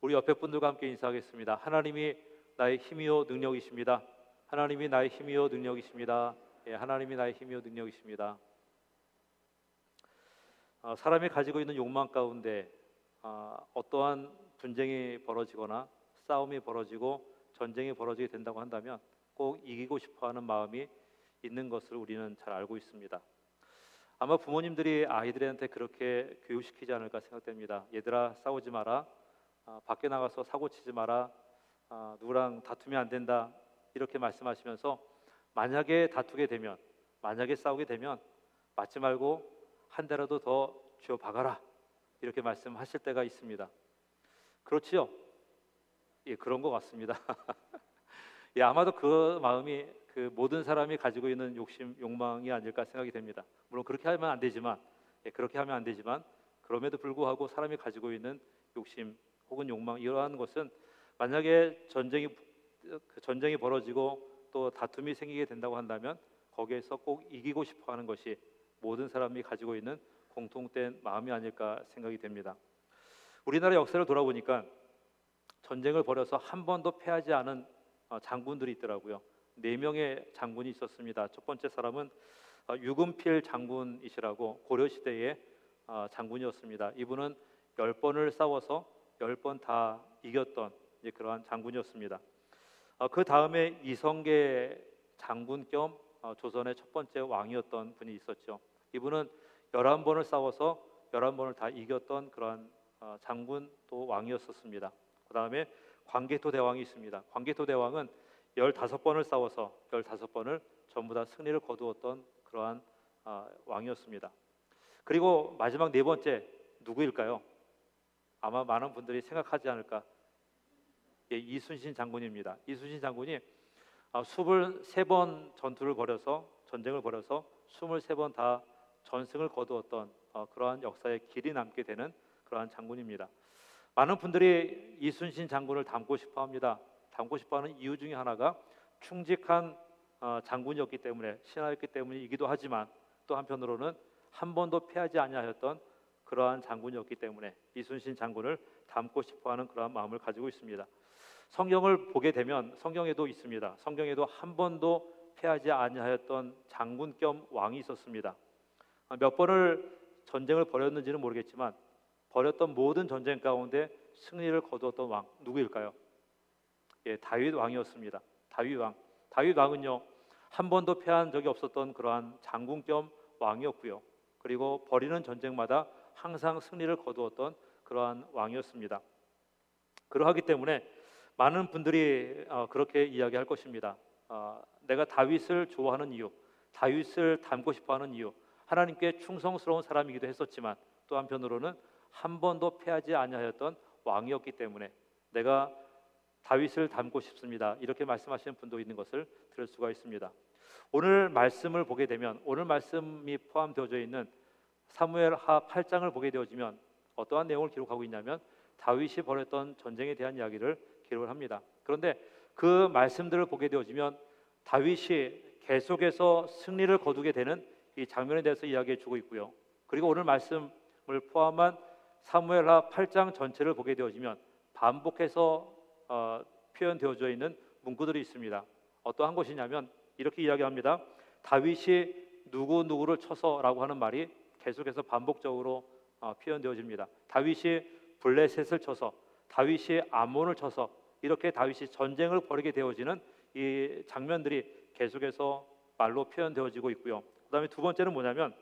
우리 옆에 분들과 함께 인사하겠습니다. 하나님이 나의 힘이요 능력이십니다. 하나님이 나의 힘이요 능력이십니다. 예, 하나님이 나의 힘이요 능력이십니다. 사람이 가지고 있는 욕망 가운데 어떠한 분쟁이 벌어지거나 싸움이 벌어지고 전쟁이 벌어지게 된다고 한다면 꼭 이기고 싶어하는 마음이 있는 것을 우리는 잘 알고 있습니다. 아마 부모님들이 아이들한테 그렇게 교육시키지 않을까 생각됩니다. 얘들아, 싸우지 마라, 밖에 나가서 사고 치지 마라, 누구랑 다투면 안 된다, 이렇게 말씀하시면서 만약에 다투게 되면, 만약에 싸우게 되면 맞지 말고 한 대라도 더 쥐어 박아라, 이렇게 말씀하실 때가 있습니다. 그렇지요? 예, 그런 것 같습니다. 예, 아마도 그 마음이 그 모든 사람이 가지고 있는 욕망이 아닐까 생각이 됩니다. 물론 그렇게 하면 안 되지만, 그렇게 하면 안 되지만, 그럼에도 불구하고 사람이 가지고 있는 욕심 혹은 욕망, 이러한 것은 만약에 전쟁이 벌어지고 또 다툼이 생기게 된다고 한다면 거기에서 꼭 이기고 싶어하는 것이 모든 사람이 가지고 있는 공통된 마음이 아닐까 생각이 됩니다. 우리나라 역사를 돌아보니까 전쟁을 벌여서 한 번도 패하지 않은 장군들이 있더라고요. 4명의 장군이 있었습니다. 첫 번째 사람은 유금필 장군이시라고 고려시대의 장군이었습니다. 이분은 10번을 싸워서 10번 다 이겼던 그러한 장군이었습니다. 그 다음에 이성계 장군 겸 조선의 첫 번째 왕이었던 분이 있었죠. 이분은 11번을 싸워서 11번을 다 이겼던 그러한 장군 또 왕이었었습니다. 그 다음에 광개토 대왕이 있습니다. 광개토 대왕은 15번을 싸워서 15번을 전부 다 승리를 거두었던 그러한 왕이었습니다. 그리고 마지막 4번째 누구일까요? 아마 많은 분들이 생각하지 않을까. 예, 이순신 장군입니다. 이순신 장군이 23번 전쟁을 벌여서 23번 다 전승을 거두었던 그러한 역사의 길이 남게 되는 그러한 장군입니다. 많은 분들이 이순신 장군을 닮고 싶어합니다. 닮고 싶어하는 이유 중에 하나가 충직한 장군이었기 때문에, 신하였기 때문이기도 하지만 또 한편으로는 한 번도 패하지 아니하였던 그러한 장군이었기 때문에 이순신 장군을 닮고 싶어하는 그러한 마음을 가지고 있습니다. 성경을 보게 되면 성경에도 있습니다. 성경에도 한 번도 패하지 아니하였던 장군 겸 왕이 있었습니다. 몇 번을 전쟁을 벌였는지는 모르겠지만 벌였던 모든 전쟁 가운데 승리를 거두었던 왕 누구일까요? 예, 다윗 왕이었습니다. 다윗 왕. 다윗 왕은요, 한 번도 패한 적이 없었던 그러한 장군 겸 왕이었고요. 그리고 벌이는 전쟁마다 항상 승리를 거두었던 그러한 왕이었습니다. 그러하기 때문에 많은 분들이 그렇게 이야기할 것입니다. 내가 다윗을 좋아하는 이유, 다윗을 닮고 싶어하는 이유, 하나님께 충성스러운 사람이기도 했었지만 또 한편으로는 한 번도 패하지 아니하였던 왕이었기 때문에 내가 다윗을 닮고 싶습니다. 이렇게 말씀하시는 분도 있는 것을 들을 수가 있습니다. 오늘 말씀을 보게 되면, 오늘 말씀이 포함되어져 있는 사무엘하 8장을 보게 되어지면 어떠한 내용을 기록하고 있냐면 다윗이 벌였던 전쟁에 대한 이야기를 기록을 합니다. 그런데 그 말씀들을 보게 되어지면 다윗이 계속해서 승리를 거두게 되는 이 장면에 대해서 이야기해 주고 있고요. 그리고 오늘 말씀을 포함한 사무엘하 8장 전체를 보게 되어지면 반복해서 표현되어져 있는 문구들이 있습니다. 어떠한 것이냐면 이렇게 이야기합니다. 다윗이 누구누구를 쳐서라고 하는 말이 계속해서 반복적으로 표현되어집니다. 다윗이 블레셋을 쳐서, 다윗이 암몬을 쳐서, 이렇게 다윗이 전쟁을 벌이게 되어지는 이 장면들이 계속해서 말로 표현되어지고 있고요. 그 다음에 두 번째는 뭐냐면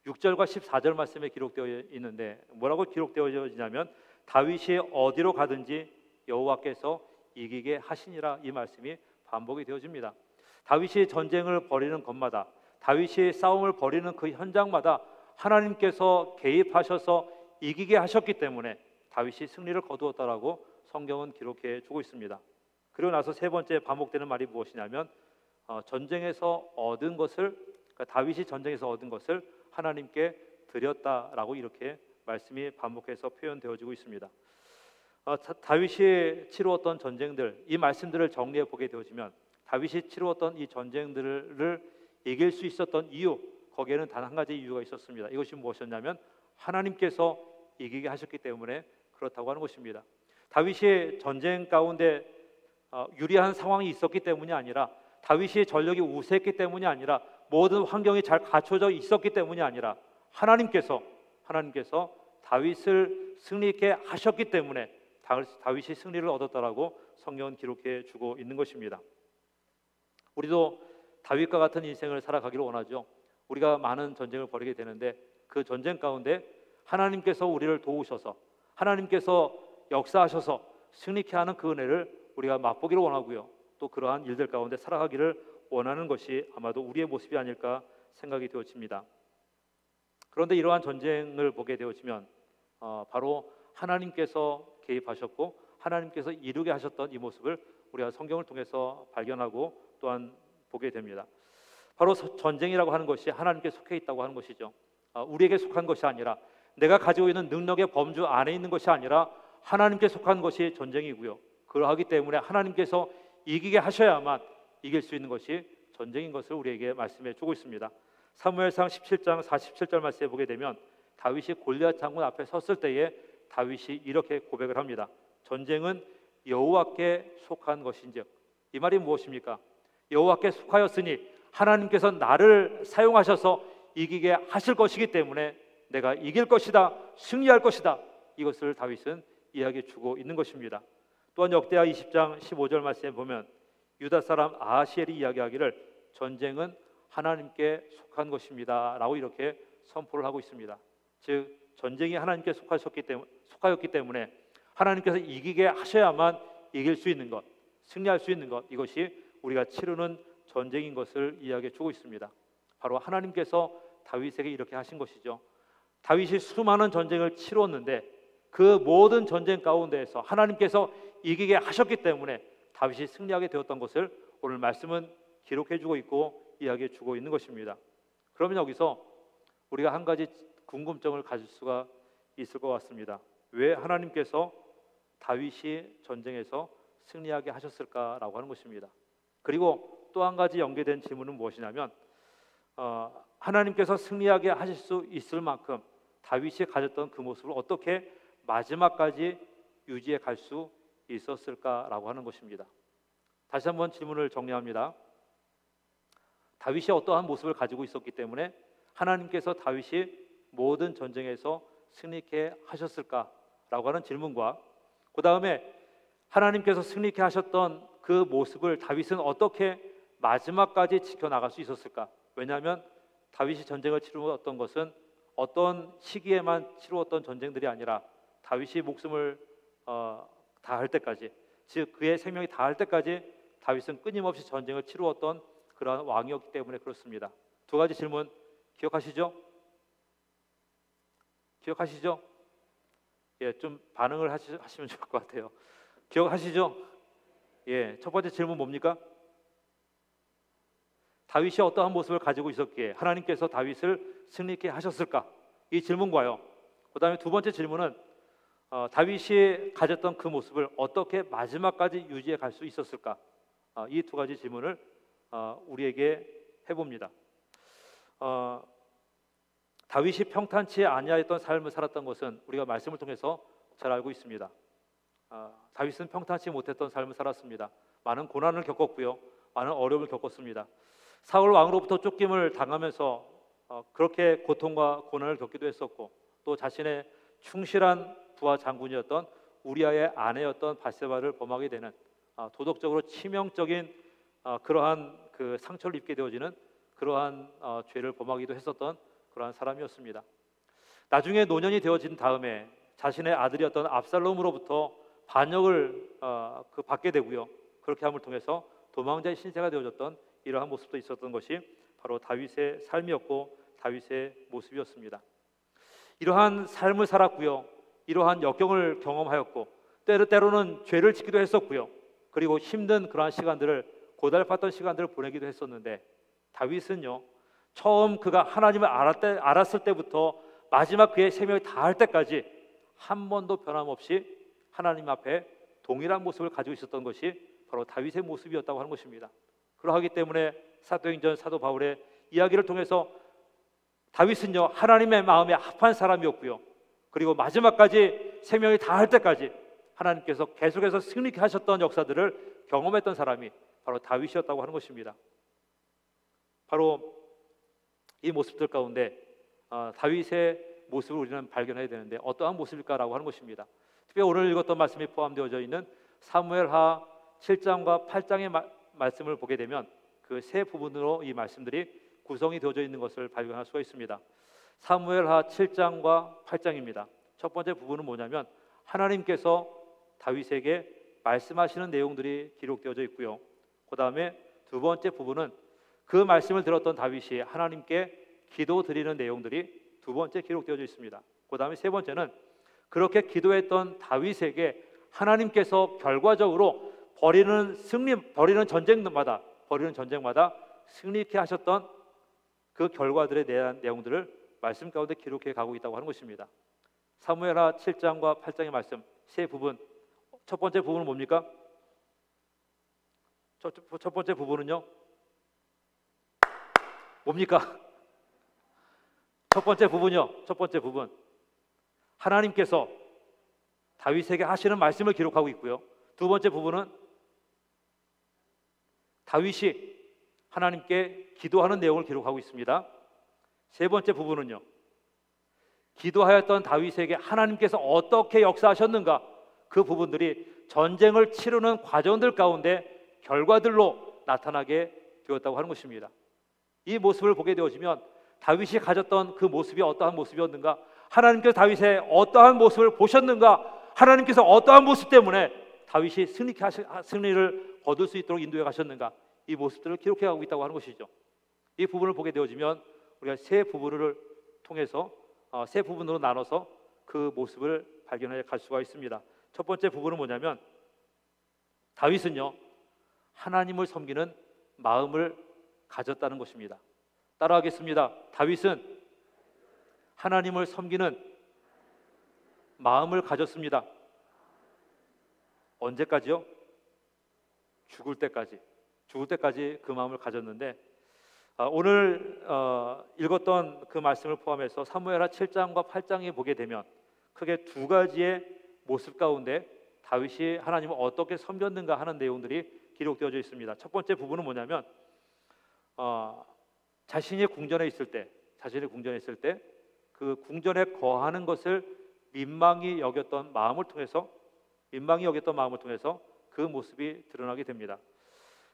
6절과 14절 말씀에 기록되어 있는데 뭐라고 기록되어지냐면 다윗이 어디로 가든지 여호와께서 이기게 하시니라, 이 말씀이 반복이 되어집니다. 다윗이 전쟁을 벌이는 것마다, 다윗이 싸움을 벌이는 그 현장마다 하나님께서 개입하셔서 이기게 하셨기 때문에 다윗이 승리를 거두었다라고 성경은 기록해 주고 있습니다. 그리고 나서 세 번째 반복되는 말이 무엇이냐면 전쟁에서 얻은 것을, 그러니까 다윗이 전쟁에서 얻은 것을 하나님께 드렸다라고 이렇게 말씀이 반복해서 표현되어지고 있습니다. 다윗이 치루었던 전쟁들, 이 말씀들을 정리해 보게 되어지면 다윗이 치루었던 이 전쟁들을 이길 수 있었던 이유, 거기에는 단 한 가지 이유가 있었습니다. 이것이 무엇이었냐면 하나님께서 이기게 하셨기 때문에 그렇다고 하는 것입니다. 다윗이 전쟁 가운데 유리한 상황이 있었기 때문이 아니라, 다윗이 전력이 우세했기 때문이 아니라, 모든 환경이 잘 갖춰져 있었기 때문이 아니라, 하나님께서 다윗을 승리케 하셨기 때문에 다윗이 승리를 얻었다라고 성경은 기록해 주고 있는 것입니다. 우리도 다윗과 같은 인생을 살아가기를 원하죠. 우리가 많은 전쟁을 벌이게 되는데, 그 전쟁 가운데 하나님께서 우리를 도우셔서, 하나님께서 역사하셔서 승리케 하는 그 은혜를 우리가 맛보기를 원하고요, 또 그러한 일들 가운데 살아가기를 원하는 것이 아마도 우리의 모습이 아닐까 생각이 되어집니다. 그런데 이러한 전쟁을 보게 되어지면 바로 하나님께서 개입하셨고 하나님께서 이루게 하셨던 이 모습을 우리가 성경을 통해서 발견하고 또한 보게 됩니다. 바로 전쟁이라고 하는 것이 하나님께 속해 있다고 하는 것이죠. 우리에게 속한 것이 아니라, 내가 가지고 있는 능력의 범주 안에 있는 것이 아니라 하나님께 속한 것이 전쟁이고요, 그러하기 때문에 하나님께서 이기게 하셔야만 이길 수 있는 것이 전쟁인 것을 우리에게 말씀해 주고 있습니다. 사무엘상 17장 47절 말씀에 보게 되면, 다윗이 골리앗 장군 앞에 섰을 때에 다윗이 이렇게 고백을 합니다. 전쟁은 여호와께 속한 것인즉. 이 말이 무엇입니까? 여호와께 속하였으니 하나님께서 나를 사용하셔서 이기게 하실 것이기 때문에 내가 이길 것이다, 승리할 것이다, 이것을 다윗은 이야기해 주고 있는 것입니다. 또한 역대하 20장 15절 말씀에 보면 유다 사람 아하시엘이 이야기하기를 전쟁은 하나님께 속한 것입니다 라고 이렇게 선포를 하고 있습니다. 즉 전쟁이 하나님께 속하였기 때문에 하나님께서 이기게 하셔야만 이길 수 있는 것, 승리할 수 있는 것, 이것이 우리가 치르는 전쟁인 것을 이야기해 주고 있습니다. 바로 하나님께서 다윗에게 이렇게 하신 것이죠. 다윗이 수많은 전쟁을 치루었는데 그 모든 전쟁 가운데에서 하나님께서 이기게 하셨기 때문에 다윗이 승리하게 되었던 것을 오늘 말씀은 기록해 주고 있고 이야기해 주고 있는 것입니다. 그러면 여기서 우리가 한 가지 궁금증을 가질 수가 있을 것 같습니다. 왜 하나님께서 다윗이 전쟁에서 승리하게 하셨을까라고 하는 것입니다. 그리고 또 한 가지 연계된 질문은 무엇이냐면, 하나님께서 승리하게 하실 수 있을 만큼 다윗이 가졌던 그 모습을 어떻게 마지막까지 유지해 갈 수 있었을까라고 하는 것입니다. 다시 한번 질문을 정리합니다. 다윗이 어떠한 모습을 가지고 있었기 때문에 하나님께서 다윗이 모든 전쟁에서 승리케 하셨을까라고 하는 질문과, 그 다음에 하나님께서 승리케 하셨던 그 모습을 다윗은 어떻게 마지막까지 지켜나갈 수 있었을까? 왜냐하면 다윗이 전쟁을 치루었던 것은 어떤 시기에만 치루었던 전쟁들이 아니라 다윗이 목숨을 다할 때까지, 즉 그의 생명이 다할 때까지 다윗은 끊임없이 전쟁을 치루었던 그러한 왕이었기 때문에 그렇습니다. 두 가지 질문 기억하시죠? 기억하시죠? 예, 좀 반응을 하시면 좋을 것 같아요. 기억하시죠? 예, 첫 번째 질문 뭡니까? 다윗이 어떠한 모습을 가지고 있었기에 하나님께서 다윗을 승리케 하셨을까? 이 질문과요, 그 다음에 두 번째 질문은 다윗이 가졌던 그 모습을 어떻게 마지막까지 유지해 갈 수 있었을까? 이 두 가지 질문을 우리에게 해봅니다. 다윗이 평탄치 아니하였던 삶을 살았던 것은 우리가 말씀을 통해서 잘 알고 있습니다. 다윗은 평탄치 못했던 삶을 살았습니다. 많은 고난을 겪었고요, 많은 어려움을 겪었습니다. 사울 왕으로부터 쫓김을 당하면서 그렇게 고통과 고난을 겪기도 했었고, 또 자신의 충실한 부하 장군이었던 우리아의 아내였던 밧세바를 범하게 되는 도덕적으로 치명적인 그러한 그 상처를 입게 되어지는 그러한 죄를 범하기도 했었던 그러한 사람이었습니다. 나중에 노년이 되어진 다음에 자신의 아들이었던 압살롬으로부터 반역을 받게 되고요, 그렇게 함을 통해서 도망자의 신세가 되어졌던 이러한 모습도 있었던 것이 바로 다윗의 삶이었고 다윗의 모습이었습니다. 이러한 삶을 살았고요, 이러한 역경을 경험하였고, 때로는 죄를 짓기도 했었고요, 그리고 힘든 그러한 시간들을, 고달팠던 시간들을 보내기도 했었는데, 다윗은요, 처음 그가 하나님을 알았을 때부터 마지막 그의 생명이 다할 때까지 한 번도 변함없이 하나님 앞에 동일한 모습을 가지고 있었던 것이 바로 다윗의 모습이었다고 하는 것입니다. 그러하기 때문에 사도행전 사도 바울의 이야기를 통해서 다윗은요, 하나님의 마음에 합한 사람이었고요, 그리고 마지막까지 생명이 다할 때까지 하나님께서 계속해서 승리케 하셨던 역사들을 경험했던 사람이 바로 다윗이었다고 하는 것입니다. 바로 이 모습들 가운데 다윗의 모습을 우리는 발견해야 되는데 어떠한 모습일까라고 하는 것입니다. 특히 오늘 읽었던 말씀이 포함되어져 있는 사무엘하 7장과 8장의 말씀을 보게 되면 그 세 부분으로 이 말씀들이 구성이 되어져 있는 것을 발견할 수가 있습니다. 사무엘하 7장과 8장입니다. 첫 번째 부분은 뭐냐면 하나님께서 다윗에게 말씀하시는 내용들이 기록되어져 있고요. 그 다음에 두 번째 부분은 그 말씀을 들었던 다윗이 하나님께 기도드리는 내용들이 두 번째 기록되어져 있습니다. 그 다음에 세 번째는 그렇게 기도했던 다윗에게 하나님께서 결과적으로 벌이는 전쟁마다 승리케 하셨던 그 결과들에 대한 내용들을 말씀 가운데 기록해 가고 있다고 하는 것입니다. 사무엘하 7장과 8장의 말씀 세 부분. 첫 번째 부분은 뭡니까? 첫 번째 부분은요? 뭡니까? 첫 번째 부분이요. 첫 번째 부분. 하나님께서 다윗에게 하시는 말씀을 기록하고 있고요. 두 번째 부분은 다윗이 하나님께 기도하는 내용을 기록하고 있습니다. 세 번째 부분은요. 기도하였던 다윗에게 하나님께서 어떻게 역사하셨는가 그 부분들이 전쟁을 치르는 과정들 가운데 결과들로 나타나게 되었다고 하는 것입니다. 이 모습을 보게 되어지면 다윗이 가졌던 그 모습이 어떠한 모습이었는가, 하나님께서 다윗의 어떠한 모습을 보셨는가, 하나님께서 어떠한 모습 때문에 다윗이 승리를 거둘 수 있도록 인도해 가셨는가, 이 모습들을 기록해 가고 있다고 하는 것이죠. 이 부분을 보게 되어지면 우리가 세 부분을 통해서 세 부분으로 나눠서 그 모습을 발견해 갈 수가 있습니다. 첫 번째 부분은 뭐냐면 다윗은요 하나님을 섬기는 마음을 가졌다는 것입니다. 따라하겠습니다. 다윗은 하나님을 섬기는 마음을 가졌습니다. 언제까지요? 죽을 때까지 그 마음을 가졌는데 오늘 읽었던 그 말씀을 포함해서 사무엘하 7장과 8장에 보게 되면 크게 두 가지의 모습 가운데 다윗이 하나님을 어떻게 섬겼는가 하는 내용들이 기록되어져 있습니다. 첫 번째 부분은 뭐냐면 자신이 궁전에 있을 때 그 궁전에 거하는 것을 민망히 여겼던 마음을 통해서 그 모습이 드러나게 됩니다.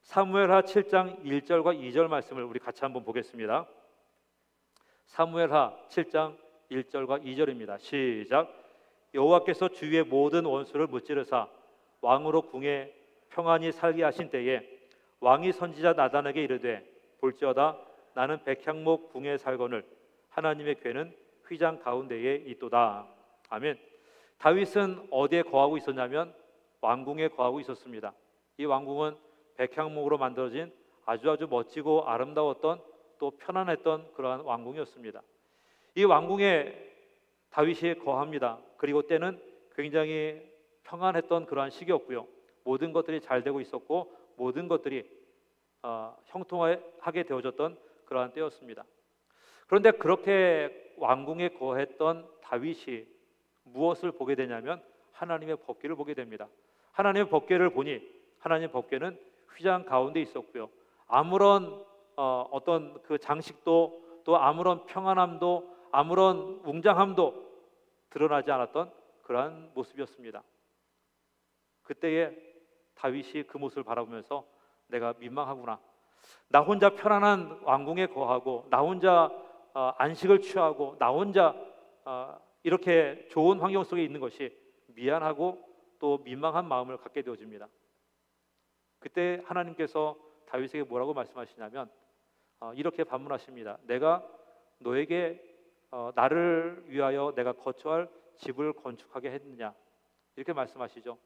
사무엘하 7장 1절과 2절 말씀을 우리 같이 한번 보겠습니다. 사무엘하 7장 1절과 2절입니다. 시작. 여호와께서 주위의 모든 원수를 무찌르사 왕으로 궁에 평안히 살게 하신 때에 왕이 선지자 나단에게 이르되 볼지어다 나는 백향목 궁에 살거늘 하나님의 궤는 휘장 가운데에 있도다. 아멘. 다윗은 어디에 거하고 있었냐면 왕궁에 거하고 있었습니다. 이 왕궁은 백향목으로 만들어진 아주 멋지고 아름다웠던 또 편안했던 그러한 왕궁이었습니다. 이 왕궁에 다윗이 거합니다. 그리고 때는 굉장히 평안했던 그러한 시기였고요. 모든 것들이 잘 되고 있었고 모든 것들이 형통하게 되어졌던 그러한 때였습니다. 그런데 그렇게 왕궁에 거했던 다윗이 무엇을 보게 되냐면 하나님의 법궤를 보게 됩니다. 하나님의 법궤를 보니 하나님의 법궤는 휘장 가운데 있었고요. 아무런 어떤 그 장식도 또 아무런 평안함도 아무런 웅장함도 드러나지 않았던 그러한 모습이었습니다. 그때에 다윗이 그 모습을 바라보면서 내가 민망하구나. 나 혼자 편안한 왕궁에 거하고 나 혼자 안식을 취하고 나 혼자 이렇게 좋은 환경 속에 있는 것이 미안하고 또 민망한 마음을 갖게 되어집니다. 그때 하나님께서 다윗에게 뭐라고 말씀하시냐면 이렇게 반문하십니다. 내가 너에게 나를 위하여 내가 거처할 집을 건축하게 했느냐 이렇게 말씀하시죠.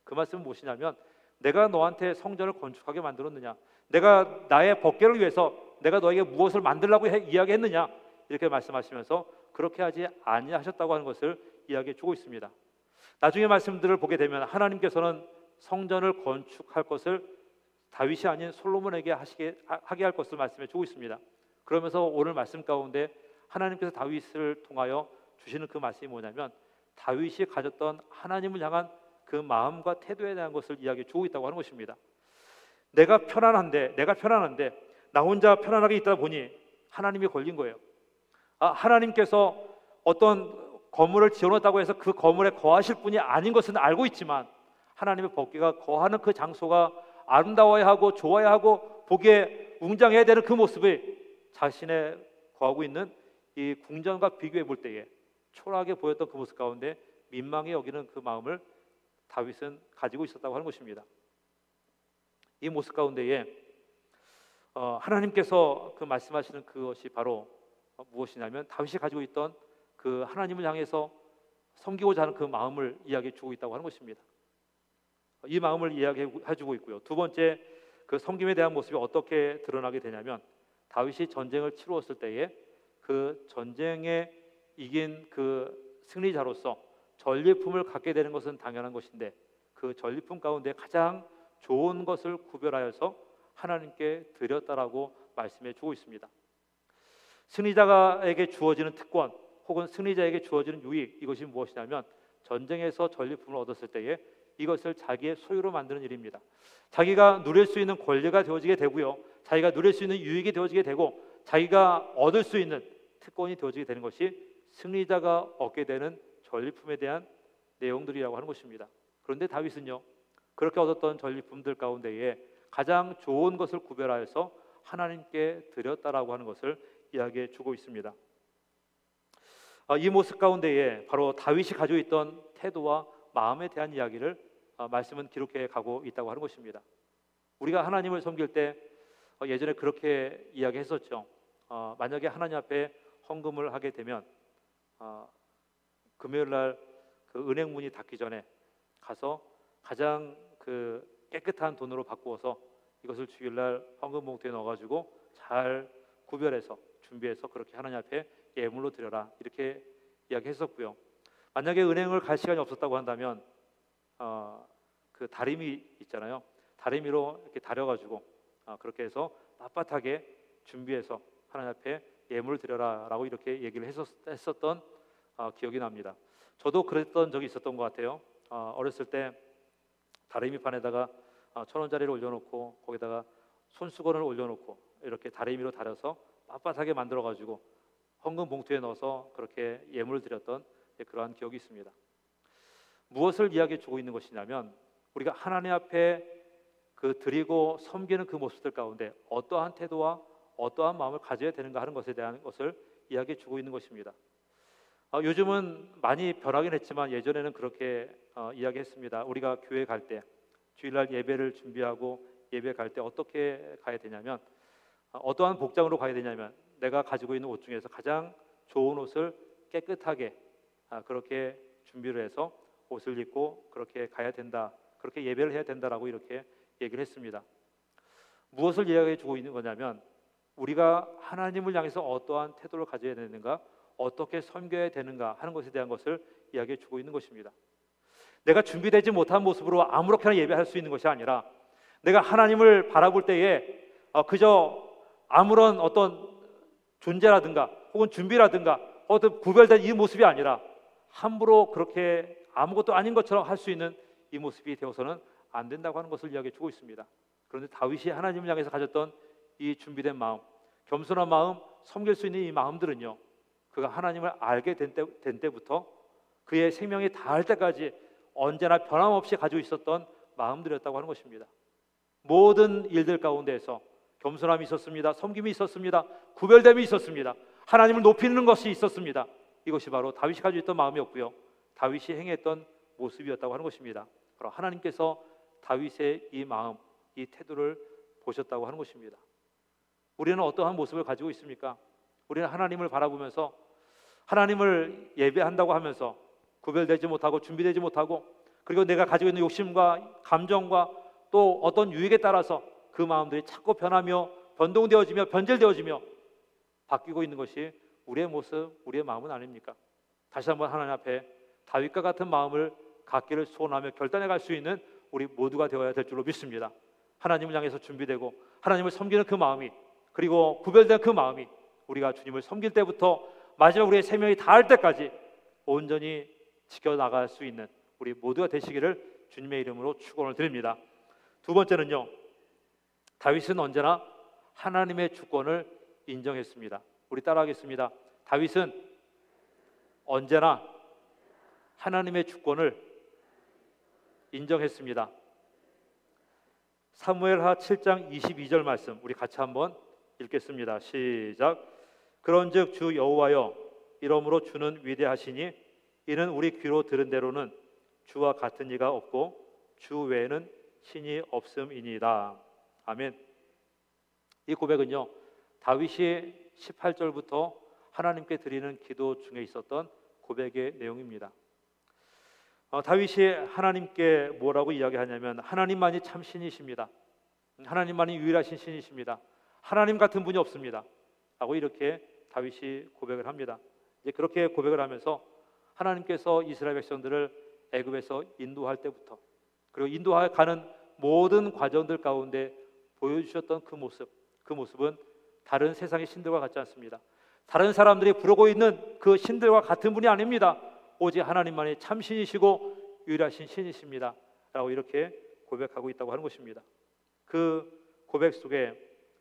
그 말씀은 무엇이냐면 내가 너한테 성전을 건축하게 만들었느냐, 내가 나의 법궤를 위해서 내가 너에게 무엇을 만들라고 이야기했느냐 이렇게 말씀하시면서 그렇게 하지 아니하셨다고 하는 것을 이야기해 주고 있습니다. 나중에 말씀들을 보게 되면 하나님께서는 성전을 건축할 것을 다윗이 아닌 솔로몬에게 하게 할 것을 말씀해 주고 있습니다. 그러면서 오늘 말씀 가운데 하나님께서 다윗을 통하여 주시는 그 말씀이 뭐냐면 다윗이 가졌던 하나님을 향한 그 마음과 태도에 대한 것을 이야기해 주고 있다고 하는 것입니다. 내가 편안한데 나 혼자 편안하게 있다 보니 하나님이 걸린 거예요. 하나님께서 어떤 건물을 지어놓았다고 해서 그 건물에 거하실 분이 아닌 것은 알고 있지만 하나님의 법궤가 거하는 그 장소가 아름다워야 하고 좋아야 하고 보기에 웅장해야 되는 그 모습을 자신의 거하고 있는 이 궁전과 비교해 볼 때에 초라하게 보였던 그 모습 가운데 민망히 여기는 그 마음을 다윗은 가지고 있었다고 하는 것입니다. 이 모습 가운데에 하나님께서 그 말씀하시는 그것이 바로 무엇이냐면 다윗이 가지고 있던 그 하나님을 향해서 섬기고자 하는 그 마음을 이야기해 주고 있다고 하는 것입니다. 이 마음을 이야기해 주고 있고요. 두 번째, 그 섬김에 대한 모습이 어떻게 드러나게 되냐면 다윗이 전쟁을 치루었을 때에 그 전쟁에 이긴 그 승리자로서 전리품을 갖게 되는 것은 당연한 것인데 그 전리품 가운데 가장 좋은 것을 구별하여서 하나님께 드렸다라고 말씀해 주고 있습니다. 승리자에게 주어지는 특권 혹은 승리자에게 주어지는 유익, 이것이 무엇이냐면 전쟁에서 전리품을 얻었을 때에 이것을 자기의 소유로 만드는 일입니다. 자기가 누릴 수 있는 권리가 되어지게 되고요, 자기가 누릴 수 있는 유익이 되어지게 되고 자기가 얻을 수 있는 특권이 되어지게 되는 것이 승리자가 얻게 되는 전리품에 대한 내용들이라고 하는 것입니다. 그런데 다윗은요, 그렇게 얻었던 전리품들 가운데에 가장 좋은 것을 구별하여서 하나님께 드렸다라고 하는 것을 이야기해 주고 있습니다. 이 모습 가운데에 바로 다윗이 가지고 있던 태도와 마음에 대한 이야기를 말씀은 기록해 가고 있다고 하는 것입니다. 우리가 하나님을 섬길 때 예전에 그렇게 이야기했었죠. 만약에 하나님 앞에 헌금을 하게 되면 금요일 날 그 은행 문이 닫기 전에 가서 가장 그 깨끗한 돈으로 바꾸어서 이것을 주일 날 헌금 봉투에 넣어가지고 잘 구별해서 준비해서 그렇게 하나님 앞에 예물로 드려라, 이렇게 이야기했었고요. 만약에 은행을 갈 시간이 없었다고 한다면 그 다리미 있잖아요. 다리미로 이렇게 다려가지고 그렇게 해서 빳빳하게 준비해서 하나님 앞에 예물을 드려라라고 이렇게 얘기를 했었던 기억이 납니다. 저도 그랬던 적이 있었던 것 같아요. 어렸을 때 다리미판에다가 1,000원짜리를 올려놓고 거기다가 손수건을 올려놓고 이렇게 다리미로 다려서 빳빳하게 만들어가지고 헌금 봉투에 넣어서 그렇게 예물을 드렸던 그러한 기억이 있습니다. 무엇을 이야기해 주고 있는 것이냐면 우리가 하나님 앞에 그 드리고 섬기는 그 모습들 가운데 어떠한 태도와 어떠한 마음을 가져야 되는가 하는 것에 대한 것을 이야기해 주고 있는 것입니다. 요즘은 많이 변하긴 했지만 예전에는 그렇게 이야기했습니다. 우리가 교회 갈 때 주일날 예배를 준비하고 예배 갈 때 어떻게 가야 되냐면 어떠한 복장으로 가야 되냐면 내가 가지고 있는 옷 중에서 가장 좋은 옷을 깨끗하게 그렇게 준비를 해서 옷을 입고 그렇게 가야 된다, 그렇게 예배를 해야 된다라고 이렇게 얘기를 했습니다. 무엇을 이야기해 주고 있는 거냐면 우리가 하나님을 향해서 어떠한 태도를 가져야 되는가, 어떻게 섬겨야 되는가 하는 것에 대한 것을 이야기해 주고 있는 것입니다. 내가 준비되지 못한 모습으로 아무렇게나 예배할 수 있는 것이 아니라 내가 하나님을 바라볼 때에 그저 아무런 어떤 존재라든가 혹은 준비라든가 어떤 구별된 이 모습이 아니라 함부로 그렇게 아무것도 아닌 것처럼 할 수 있는 이 모습이 되어서는 안 된다고 하는 것을 이야기해 주고 있습니다. 그런데 다윗이 하나님을 향해서 가졌던 이 준비된 마음, 겸손한 마음, 섬길 수 있는 이 마음들은요, 그가 하나님을 알게 된 때부터 그의 생명이 다할 때까지 언제나 변함없이 가지고 있었던 마음들이었다고 하는 것입니다. 모든 일들 가운데에서 겸손함이 있었습니다. 섬김이 있었습니다. 구별됨이 있었습니다. 하나님을 높이는 것이 있었습니다. 이것이 바로 다윗이 가지고 있던 마음이었고요, 다윗이 행했던 모습이었다고 하는 것입니다. 바로 하나님께서 다윗의 이 마음, 이 태도를 보셨다고 하는 것입니다. 우리는 어떠한 모습을 가지고 있습니까? 우리는 하나님을 바라보면서 하나님을 예배한다고 하면서 구별되지 못하고 준비되지 못하고 그리고 내가 가지고 있는 욕심과 감정과 또 어떤 유익에 따라서 그 마음들이 자꾸 변하며 변동되어지며 변질되어지며 바뀌고 있는 것이 우리의 모습, 우리의 마음은 아닙니까? 다시 한번 하나님 앞에 다윗과 같은 마음을 갖기를 소원하며 결단해 갈 수 있는 우리 모두가 되어야 될 줄로 믿습니다. 하나님을 향해서 준비되고 하나님을 섬기는 그 마음이, 그리고 구별된 그 마음이 우리가 주님을 섬길 때부터 마지막 우리의 생명이 다할 때까지 온전히 지켜나갈 수 있는 우리 모두가 되시기를 주님의 이름으로 축원을 드립니다. 두 번째는요, 다윗은 언제나 하나님의 주권을 인정했습니다. 우리 따라하겠습니다. 다윗은 언제나 하나님의 주권을 인정했습니다. 사무엘하 7장 22절 말씀 우리 같이 한번 읽겠습니다. 시작. 그런즉 주 여호와여, 이러므로 주는 위대하시니 이는 우리 귀로 들은 대로는 주와 같은 이가 없고 주 외에는 신이 없음이니이다. 아멘. 이 고백은요, 다윗이 18절부터 하나님께 드리는 기도 중에 있었던 고백의 내용입니다. 다윗이 하나님께 뭐라고 이야기하냐면 하나님만이 참 신이십니다. 하나님만이 유일하신 신이십니다. 하나님 같은 분이 없습니다. 하고 이렇게 다윗이 고백을 합니다. 이제 그렇게 고백을 하면서 하나님께서 이스라엘 백성들을 애굽에서 인도할 때부터 그리고 인도해 가는 모든 과정들 가운데 보여주셨던 그 모습은 다른 세상의 신들과 같지 않습니다. 다른 사람들이 부르고 있는 그 신들과 같은 분이 아닙니다. 오직 하나님만이 참 신이시고 유일하신 신이십니다. 라고 이렇게 고백하고 있다고 하는 것입니다. 그 고백 속에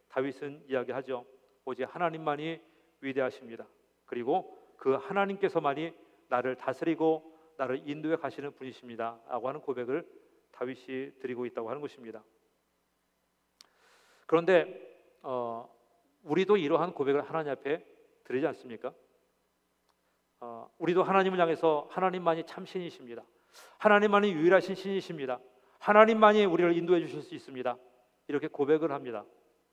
다윗은 이야기하죠. 오직 하나님만이 위대하십니다. 그리고 그 하나님께서만이 나를 다스리고 나를 인도해 가시는 분이십니다. 라고 하는 고백을 다윗이 드리고 있다고 하는 것입니다. 그런데 우리도 이러한 고백을 하나님 앞에 드리지 않습니까? 우리도 하나님을 향해서 하나님만이 참 신이십니다. 하나님만이 유일하신 신이십니다. 하나님만이 우리를 인도해 주실 수 있습니다. 이렇게 고백을 합니다.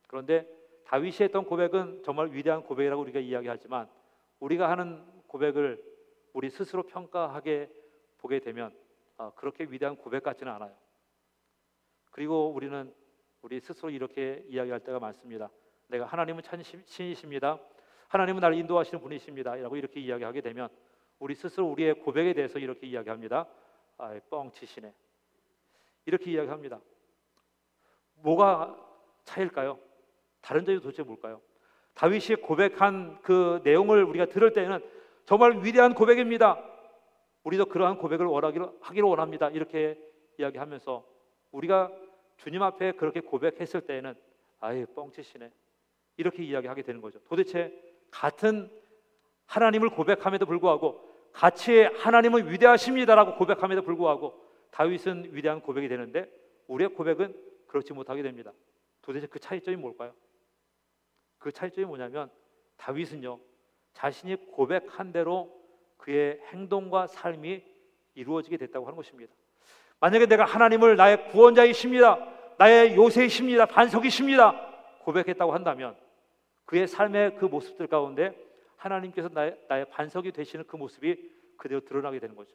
그런데 다윗이 했던 고백은 정말 위대한 고백이라고 우리가 이야기하지만 우리가 하는 고백을 우리 스스로 평가하게 보게 되면 그렇게 위대한 고백 같지는 않아요. 그리고 우리는 우리 스스로 이렇게 이야기할 때가 많습니다. 내가 하나님은 참 신이십니다. 하나님은 나를 인도하시는 분이십니다. 라고 이렇게 이야기하게 되면 우리 스스로 우리의 고백에 대해서 이렇게 이야기합니다. 뻥치시네. 이렇게 이야기합니다. 뭐가 차일까요? 다른 점이 도대체 뭘까요? 다윗이 고백한 그 내용을 우리가 들을 때는 정말 위대한 고백입니다. 우리도 그러한 고백을 하기를 원합니다. 이렇게 이야기하면서 우리가 주님 앞에 그렇게 고백했을 때에는 뻥치시네. 이렇게 이야기하게 되는 거죠. 도대체 같은 하나님을 고백함에도 불구하고 같이 하나님은 위대하십니다라고 고백함에도 불구하고 다윗은 위대한 고백이 되는데 우리의 고백은 그렇지 못하게 됩니다. 도대체 그 차이점이 뭘까요? 그 차이점이 뭐냐면 다윗은요, 자신이 고백한 대로 그의 행동과 삶이 이루어지게 됐다고 하는 것입니다. 만약에 내가 하나님을 나의 구원자이십니다, 나의 요새이십니다, 반석이십니다 고백했다고 한다면 그의 삶의 그 모습들 가운데 하나님께서 나의 반석이 되시는 그 모습이 그대로 드러나게 되는 거죠.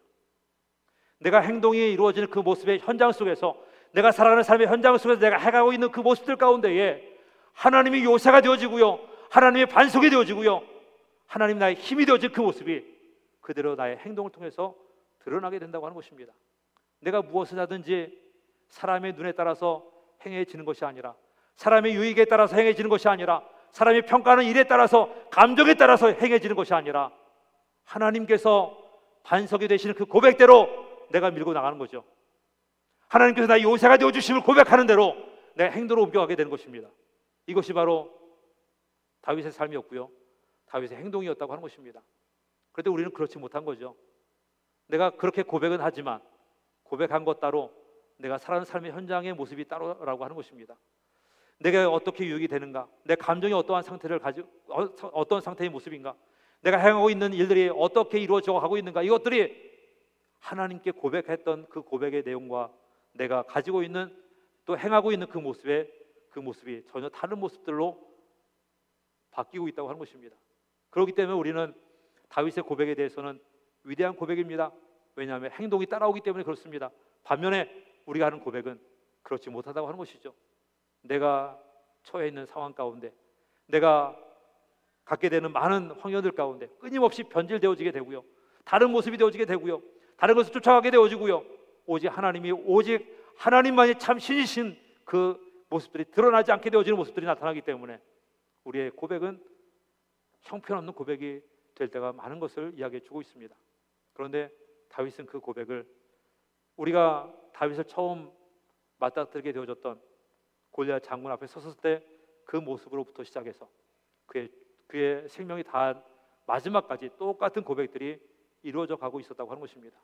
내가 행동이 이루어지는 그 모습의 현장 속에서, 내가 살아가는 삶의 현장 속에서 내가 해가고 있는 그 모습들 가운데에 하나님이 요새가 되어지고요, 하나님의 반석이 되어지고요, 하나님 나의 힘이 되어진 그 모습이 그대로 나의 행동을 통해서 드러나게 된다고 하는 것입니다. 내가 무엇을 하든지 사람의 눈에 따라서 행해지는 것이 아니라, 사람의 유익에 따라서 행해지는 것이 아니라, 사람이 평가하는 일에 따라서, 감정에 따라서 행해지는 것이 아니라 하나님께서 반석이 되시는 그 고백대로 내가 밀고 나가는 거죠. 하나님께서 나의 요새가 되어주심을 고백하는 대로 내 행동으로 옮겨가게 되는 것입니다. 이것이 바로 다윗의 삶이었고요, 다윗의 행동이었다고 하는 것입니다. 그런데 우리는 그렇지 못한 거죠. 내가 그렇게 고백은 하지만 고백한 것 따로 내가 살아가는 삶의 현장의 모습이 따로라고 하는 것입니다. 내가 어떻게 유익이 되는가, 내 감정이 어떠한 상태를 가지고 어떤 상태의 모습인가, 내가 행하고 있는 일들이 어떻게 이루어져 가고 있는가, 이것들이 하나님께 고백했던 그 고백의 내용과 내가 가지고 있는 또 행하고 있는 그 모습이 전혀 다른 모습들로 바뀌고 있다고 하는 것입니다. 그렇기 때문에 우리는 다윗의 고백에 대해서는 위대한 고백입니다. 왜냐하면 행동이 따라오기 때문에 그렇습니다. 반면에 우리가 하는 고백은 그렇지 못하다고 하는 것이죠. 내가 처해 있는 상황 가운데, 내가 갖게 되는 많은 환경들 가운데 끊임없이 변질되어지게 되고요, 다른 모습이 되어지게 되고요, 다른 것을 쫓아가게 되어지고요, 오직 하나님만이 참 신이신 그 모습들이 드러나지 않게 되어지는 모습들이 나타나기 때문에 우리의 고백은 형편없는 고백이 될 때가 많은 것을 이야기해 주고 있습니다. 그런데 다윗은 그 고백을 우리가 다윗을 처음 맞닥뜨리게 되어졌던 골리앗 장군 앞에 섰을 때 그 모습으로부터 시작해서 그의 생명이 다한 마지막까지 똑같은 고백들이 이루어져 가고 있었다고 하는 것입니다.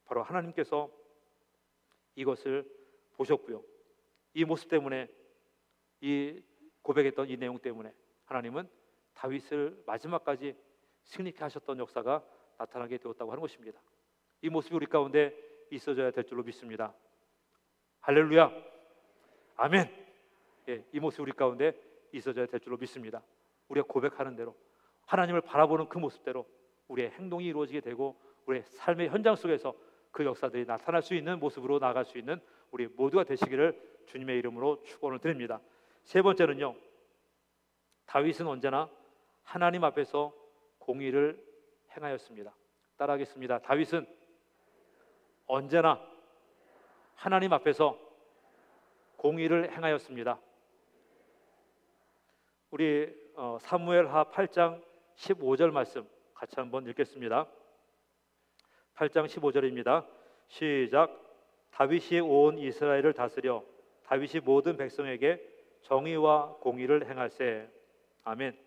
바로 하나님께서 이것을 보셨고요. 이 모습 때문에, 이 고백했던 이 내용 때문에 하나님은 다윗을 마지막까지 승리케 하셨던 역사가 나타나게 되었다고 하는 것입니다. 이 모습이 우리 가운데 있어져야 될 줄로 믿습니다. 할렐루야, 아멘. 이 모습이 우리 가운데 있어져야 될 줄로 믿습니다. 우리가 고백하는 대로, 하나님을 바라보는 그 모습대로 우리의 행동이 이루어지게 되고 우리의 삶의 현장 속에서 그 역사들이 나타날 수 있는 모습으로 나아갈 수 있는 우리 모두가 되시기를 주님의 이름으로 축원을 드립니다. 세 번째는요, 다윗은 언제나 하나님 앞에서 공의를 행하였습니다. 따라하겠습니다. 다윗은 언제나 하나님 앞에서 공의를 행하였습니다. 우리 사무엘하 8장 15절 말씀 같이 한번 읽겠습니다. 8장 15절입니다. 시작. 다윗이 온 이스라엘을 다스려 다윗이 모든 백성에게 정의와 공의를 행할세. 아멘.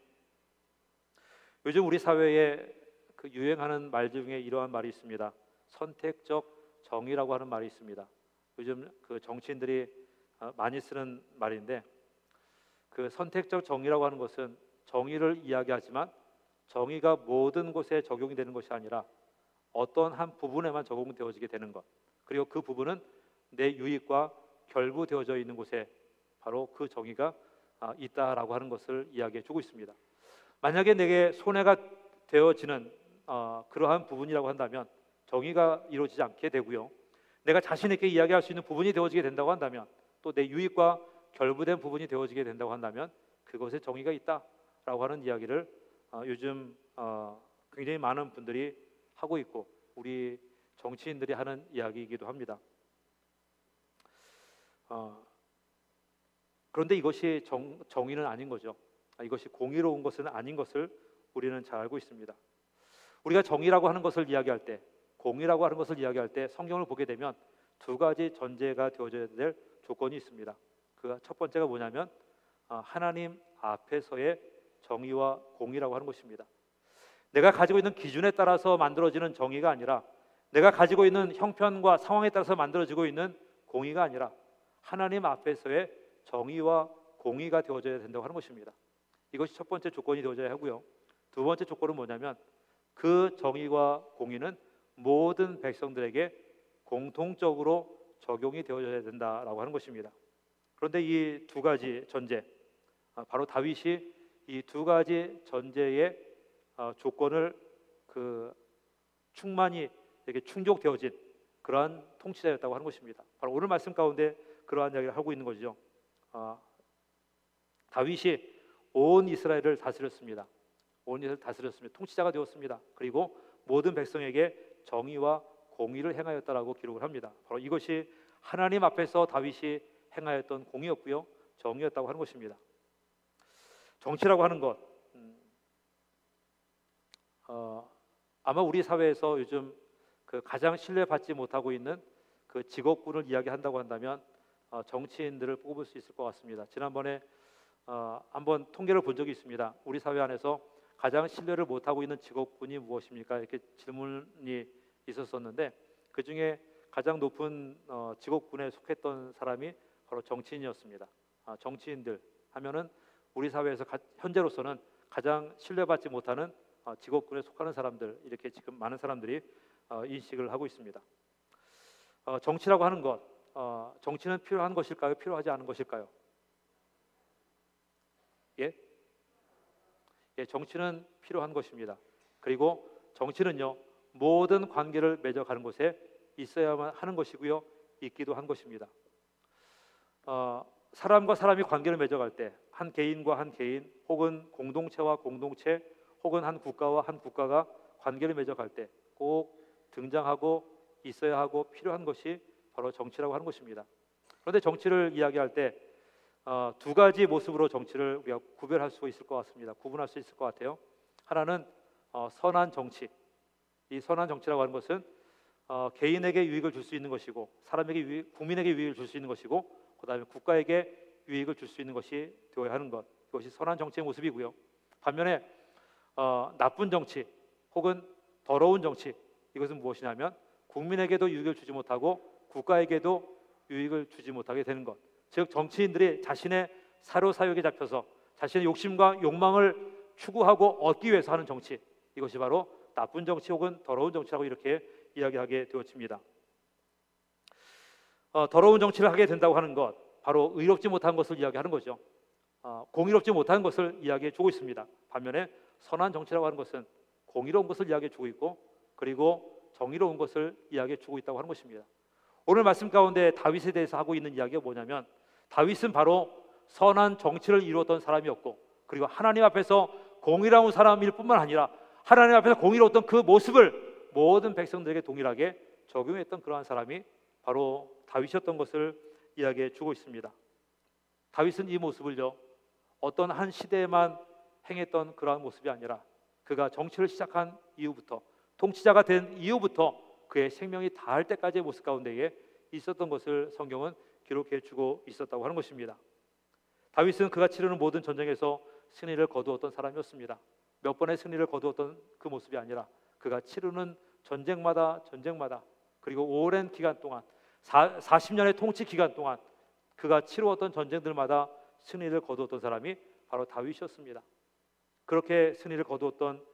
요즘 우리 사회에 그 유행하는 말 중에 이러한 말이 있습니다. 선택적 정의라고 하는 말이 있습니다. 요즘 그 정치인들이 많이 쓰는 말인데, 그 선택적 정의라고 하는 것은 정의를 이야기하지만 정의가 모든 곳에 적용이 되는 것이 아니라 어떤 한 부분에만 적용되어지게 되는 것, 그리고 그 부분은 내 유익과 결부되어져 있는 곳에 바로 그 정의가 있다라고 하는 것을 이야기해 주고 있습니다. 만약에 내게 손해가 되어지는 그러한 부분이라고 한다면 정의가 이루어지지 않게 되고요, 내가 자신 있게 이야기할 수 있는 부분이 되어지게 된다고 한다면, 또 내 유익과 결부된 부분이 되어지게 된다고 한다면 그것에 정의가 있다라고 하는 이야기를 요즘 굉장히 많은 분들이 하고 있고 우리 정치인들이 하는 이야기이기도 합니다. 그런데 이것이 정의는 아닌 거죠. 이것이 공의로운 것은 아닌 것을 우리는 잘 알고 있습니다. 우리가 정의라고 하는 것을 이야기할 때, 공의라고 하는 것을 이야기할 때 성경을 보게 되면 두 가지 전제가 되어져야 될 조건이 있습니다. 그 첫 번째가 뭐냐면 하나님 앞에서의 정의와 공의라고 하는 것입니다. 내가 가지고 있는 기준에 따라서 만들어지는 정의가 아니라, 내가 가지고 있는 형편과 상황에 따라서 만들어지고 있는 공의가 아니라 하나님 앞에서의 정의와 공의가 되어져야 된다고 하는 것입니다. 이것이 첫 번째 조건이 되어져야 하고요, 두 번째 조건은 뭐냐면 그 정의와 공의는 모든 백성들에게 공통적으로 적용이 되어져야 된다라고 하는 것입니다. 그런데 이 두 가지 전제, 바로 다윗이 이 두 가지 전제의 조건을 충만히 이렇게 충족되어진 그러한 통치자였다고 하는 것입니다. 바로 오늘 말씀 가운데 그러한 이야기를 하고 있는 것이죠. 다윗이 온 이스라엘을 다스렸습니다. 온 이스라엘을 다스렸습니다. 통치자가 되었습니다. 그리고 모든 백성에게 정의와 공의를 행하였다라고 기록을 합니다. 바로 이것이 하나님 앞에서 다윗이 행하였던 공의였고요, 정의였다고 하는 것입니다. 정치라고 하는 것, 아마 우리 사회에서 요즘 그 가장 신뢰받지 못하고 있는 그 직업군을 이야기한다고 한다면 정치인들을 뽑을 수 있을 것 같습니다. 지난번에 한번 통계를 본 적이 있습니다. 우리 사회 안에서 가장 신뢰를 못하고 있는 직업군이 무엇입니까? 이렇게 질문이 있었었는데, 그 중에 가장 높은 직업군에 속했던 사람이 바로 정치인이었습니다. 정치인들 하면은 우리 사회에서 현재로서는 가장 신뢰받지 못하는 직업군에 속하는 사람들, 이렇게 지금 많은 사람들이 인식을 하고 있습니다. 정치라고 하는 것, 정치는 필요한 것일까요? 필요하지 않은 것일까요? 예, 정치는 필요한 것입니다. 그리고 정치는요, 모든 관계를 맺어가는 곳에 있어야만 하는 것이고요, 있기도 한 것입니다. 사람과 사람이 관계를 맺어갈 때, 한 개인과 한 개인, 혹은 공동체와 공동체, 혹은 한 국가와 한 국가가 관계를 맺어갈 때 꼭 등장하고 있어야 하고 필요한 것이 바로 정치라고 하는 것입니다. 그런데 정치를 이야기할 때 두 가지 모습으로 정치를 우리가 구별할 수 있을 것 같습니다. 구분할 수 있을 것 같아요. 하나는 선한 정치. 이 선한 정치라고 하는 것은 개인에게 유익을 줄 수 있는 것이고 사람에게 국민에게 유익을 줄 수 있는 것이고 그다음에 국가에게 유익을 줄 수 있는 것이 되어야 하는 것, 이것이 선한 정치의 모습이고요. 반면에 나쁜 정치 혹은 더러운 정치, 이것은 무엇이냐면 국민에게도 유익을 주지 못하고 국가에게도 유익을 주지 못하게 되는 것. 즉 정치인들이 자신의 사료사욕에 잡혀서 자신의 욕심과 욕망을 추구하고 얻기 위해서 하는 정치, 이것이 바로 나쁜 정치 혹은 더러운 정치라고 이렇게 이야기하게 되어집니다. 더러운 정치를 하게 된다고 하는 것, 바로 의롭지 못한 것을 이야기하는 거죠. 공의롭지 못한 것을 이야기해 주고 있습니다. 반면에 선한 정치라고 하는 것은 공의로운 것을 이야기해 주고 있고 그리고 정의로운 것을 이야기해 주고 있다고 하는 것입니다. 오늘 말씀 가운데 다윗에 대해서 하고 있는 이야기가 뭐냐면, 다윗은 바로 선한 정치를 이루었던 사람이었고 그리고 하나님 앞에서 공의로운 사람일 뿐만 아니라 하나님 앞에서 공의로웠던 그 모습을 모든 백성들에게 동일하게 적용했던 그러한 사람이 바로 다윗이었던 것을 이야기해 주고 있습니다. 다윗은 이 모습을요, 어떤 한 시대에만 행했던 그러한 모습이 아니라 그가 정치를 시작한 이후부터, 통치자가 된 이후부터 그의 생명이 다할 때까지의 모습 가운데에 있었던 것을 성경은 기록해 주고 있었다고 하는 것입니다. 다윗은 그가 치르는 모든 전쟁에서 승리를 거두었던 사람이었습니다. 몇 번의 승리를 거두었던 그 모습이 아니라 그가 치르는 전쟁마다 그리고 오랜 기간 동안 40년의 통치 기간 동안 그가 치루었던 전쟁들마다 승리를 거두었던 사람이 바로 다윗이었습니다. 그렇게 승리를 거두었던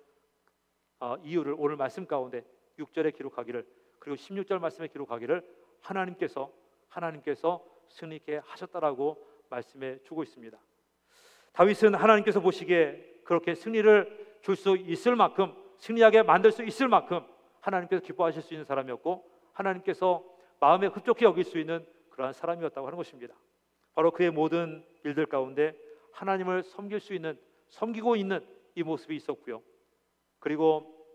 이유를 오늘 말씀 가운데 6절에 기록하기를, 그리고 16절 말씀에 기록하기를 하나님께서 승리케 하셨다라고 말씀해 주고 있습니다. 다윗은 하나님께서 보시기에 그렇게 승리를 줄 수 있을 만큼, 승리하게 만들 수 있을 만큼 하나님께서 기뻐하실 수 있는 사람이었고 하나님께서 마음에 흡족히 여길 수 있는 그러한 사람이었다고 하는 것입니다. 바로 그의 모든 일들 가운데 하나님을 섬기고 있는 이 모습이 있었고요. 그리고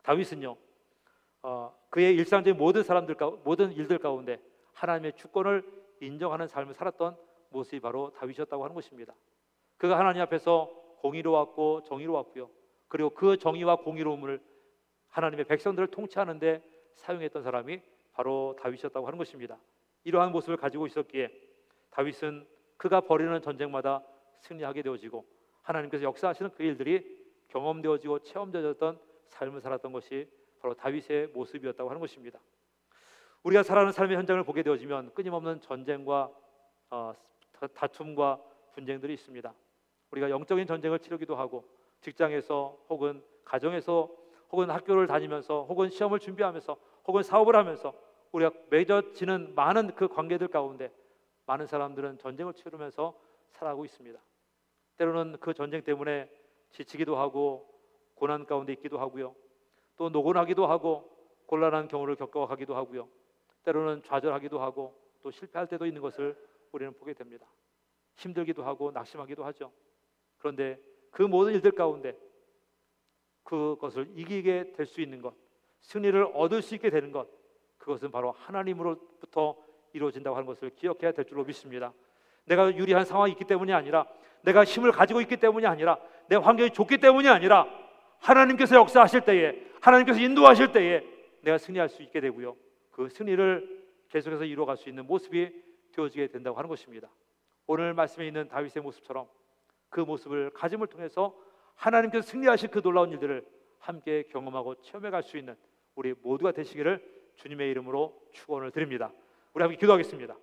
다윗은요, 그의 일상적인 모든 일들 가운데 하나님의 주권을 인정하는 삶을 살았던 모습이 바로 다윗이었다고 하는 것입니다. 그가 하나님 앞에서 공의로웠고 정의로웠고요. 그리고 그 정의와 공의로움을 하나님의 백성들을 통치하는 데 사용했던 사람이 바로 다윗이었다고 하는 것입니다. 이러한 모습을 가지고 있었기에 다윗은 그가 벌이는 전쟁마다 승리하게 되어지고 하나님께서 역사하시는 그 일들이 경험되어지고 체험되어졌던 삶을 살았던 것이 바로 다윗의 모습이었다고 하는 것입니다. 우리가 살아가는 삶의 현장을 보게 되어지면 끊임없는 전쟁과 다툼과 분쟁들이 있습니다. 우리가 영적인 전쟁을 치르기도 하고 직장에서 혹은 가정에서 혹은 학교를 다니면서 혹은 시험을 준비하면서 혹은 사업을 하면서 우리가 맺어지는 많은 그 관계들 가운데 많은 사람들은 전쟁을 치르면서 살아가고 있습니다. 때로는 그 전쟁 때문에 지치기도 하고 고난 가운데 있기도 하고요. 또 노곤하기도 하고 곤란한 경우를 겪어가기도 하고요. 때로는 좌절하기도 하고 또 실패할 때도 있는 것을 우리는 보게 됩니다. 힘들기도 하고 낙심하기도 하죠. 그런데 그 모든 일들 가운데 그것을 이기게 될 수 있는 것, 승리를 얻을 수 있게 되는 것, 그것은 바로 하나님으로부터 이루어진다고 하는 것을 기억해야 될 줄로 믿습니다. 내가 유리한 상황이 있기 때문이 아니라, 내가 힘을 가지고 있기 때문이 아니라, 내 환경이 좋기 때문이 아니라 하나님께서 역사하실 때에, 하나님께서 인도하실 때에 내가 승리할 수 있게 되고요, 그 승리를 계속해서 이루어갈 수 있는 모습이 되어지게 된다고 하는 것입니다. 오늘 말씀에 있는 다윗의 모습처럼 그 모습을 가짐을 통해서 하나님께서 승리하실 그 놀라운 일들을 함께 경험하고 체험해 갈 수 있는 우리 모두가 되시기를 주님의 이름으로 축원을 드립니다. 우리 함께 기도하겠습니다.